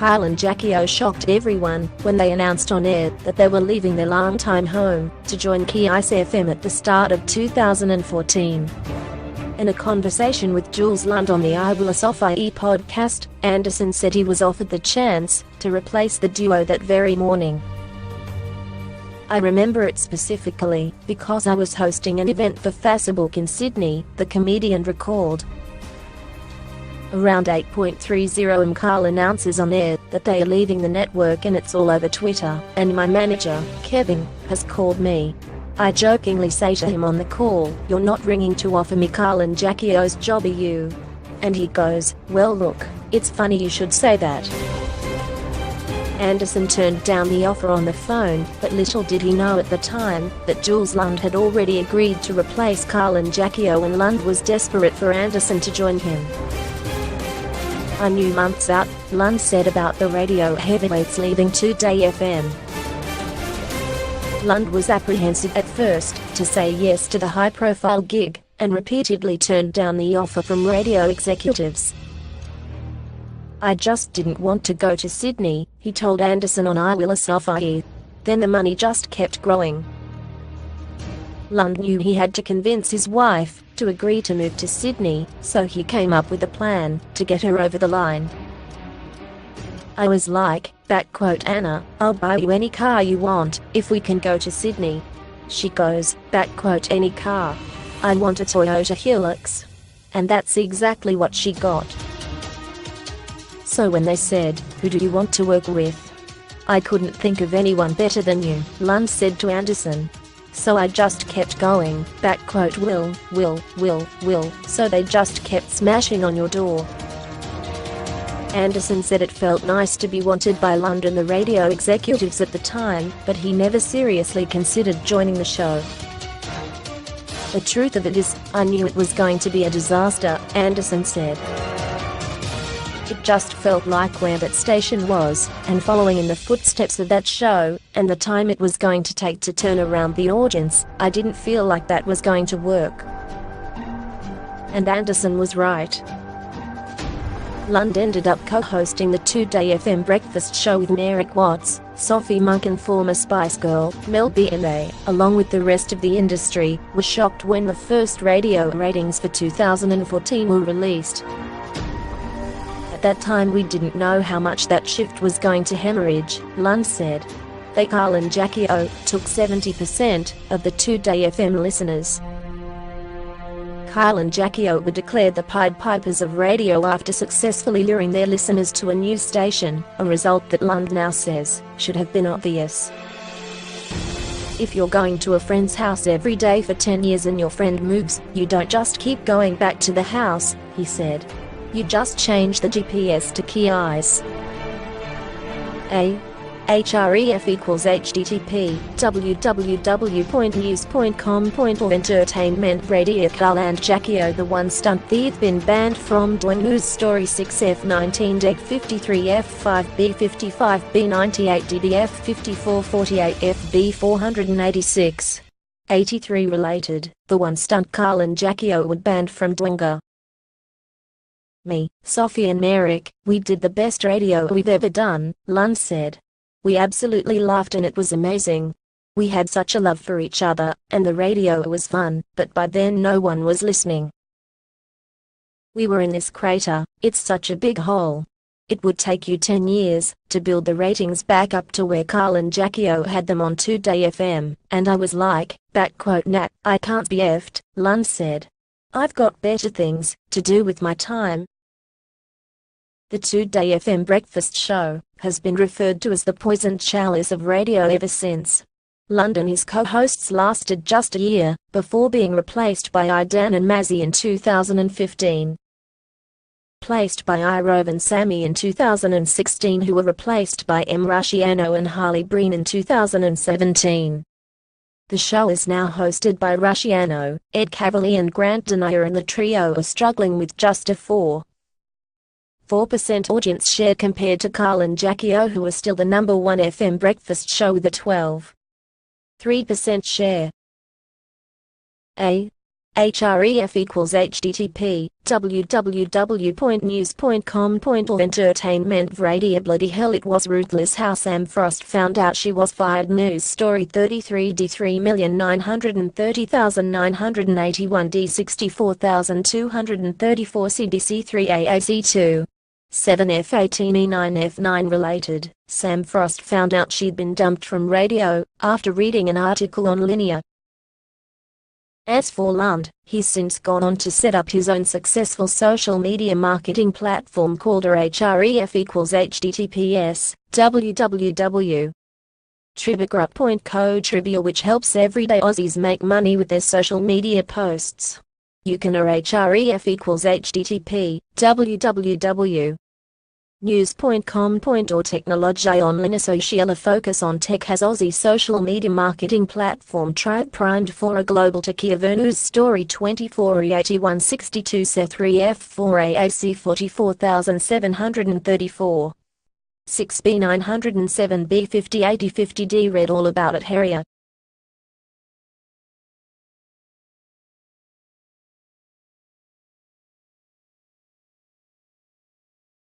Kyle and Jackie O shocked everyone when they announced on air that they were leaving their longtime home to join KICE FM at the start of 2014. In a conversation with Jules Lund on the I Will podcast, Anderson said he was offered the chance to replace the duo that very morning. "I remember it specifically because I was hosting an event for Facebook in Sydney," the comedian recalled. Around 8:30 am, Kyle announces on air that they are leaving the network, and it's all over Twitter, and my manager, Kevin, has called me. I jokingly say to him on the call, "You're not ringing to offer me Kyle and Jackie O's job, are you?" And he goes, "Well look, it's funny you should say that." Anderson turned down the offer on the phone, but little did he know at the time that Jules Lund had already agreed to replace Kyle and Jackie O, and Lund was desperate for Anderson to join him. "I knew months out," Lund said about the radio heavyweights leaving Today FM. Lund was apprehensive at first to say yes to the high-profile gig, and repeatedly turned down the offer from radio executives. "I just didn't want to go to Sydney," he told Anderson on I Will Anderson. "Then the money just kept growing." Lund knew he had to convince his wife to agree to move to Sydney, so he came up with a plan to get her over the line. "I was like, Anna, I'll buy you any car you want if we can go to Sydney." She goes, "Any car. I want a Toyota Hilux." And that's exactly what she got. "So when they said, 'Who do you want to work with?' I couldn't think of anyone better than you," Lund said to Anderson. "So I just kept going, Will, so they just kept smashing on your door." Anderson said it felt nice to be wanted by Lund and the radio executives at the time, but he never seriously considered joining the show. "The truth of it is, I knew it was going to be a disaster," Anderson said. "It just felt like where that station was, and following in the footsteps of that show, and the time it was going to take to turn around the audience, I didn't feel like that was going to work." And Anderson was right. Lund ended up co-hosting the Today FM breakfast show with Eric Watts, Sophie Monk, and former Spice Girl, Mel B, and they, along with the rest of the industry, were shocked when the first radio ratings for 2014 were released. "At that time we didn't know how much that shift was going to hemorrhage," Lund said. Kyle and Jackie O took 70% of the Today FM listeners. Kyle and Jackie O were declared the Pied Pipers of radio after successfully luring their listeners to a new station, a result that Lund now says should have been obvious. "If you're going to a friend's house every day for 10 years and your friend moves, you don't just keep going back to the house," he said. "You just change the GPS to KICE. href equals http www.news.com.au entertainment radio. Kyle and Jackie O, the one stunt they've been banned from doing News Story 6F19 Deck 53F5B 55B 98 DDF 5448 FB 486. 83 related, the one stunt Kyle and Jackie O were banned from doing. "Me, Sophie and Eric, we did the best radio we've ever done," Lund said. "We absolutely laughed and it was amazing. We had such a love for each other, and the radio was fun, but by then no one was listening. We were in this crater, it's such a big hole. It would take you 10 years to build the ratings back up to where Kyle and Jackie O had them on Today FM, and I was like, nah, I can't be effed," Lund said. "I've got better things to do with my time." The Today FM breakfast show has been referred to as the poisoned chalice of radio ever since. Lund and his co-hosts lasted just a year before being replaced by Dan and Mazzy in 2015. Placed by Irov and Sammy in 2016, who were replaced by M. Rusciano and Harley Breen in 2017. The show is now hosted by Rusciano, Ed Cavalier and Grant Denier, and the trio are struggling with just a 4% audience share compared to Kyle and Jackie O, who are still the #1 FM breakfast show with a 12.3% share. href equals http www.news.com.au entertainment radio. Bloody hell, it was ruthless how Sam Frost found out she was fired. News story 33D 3,930,981 D 64,234 CDC 3 AAC 2 7F18E9F9 related. Sam Frost found out she'd been dumped from radio after reading an article on Linear. As for Lund, he's since gone on to set up his own successful social media marketing platform called href equals https www.tribagroup.co Trivia, which helps everyday Aussies make money with their social media posts. You can href equals http www.news.com.au Technology online social focus on tech has Aussie social media marketing platform tried primed for a global techie. News story 24E8162 C3F4 AAC 44,734 6B907B508050D read all about it. Harrier.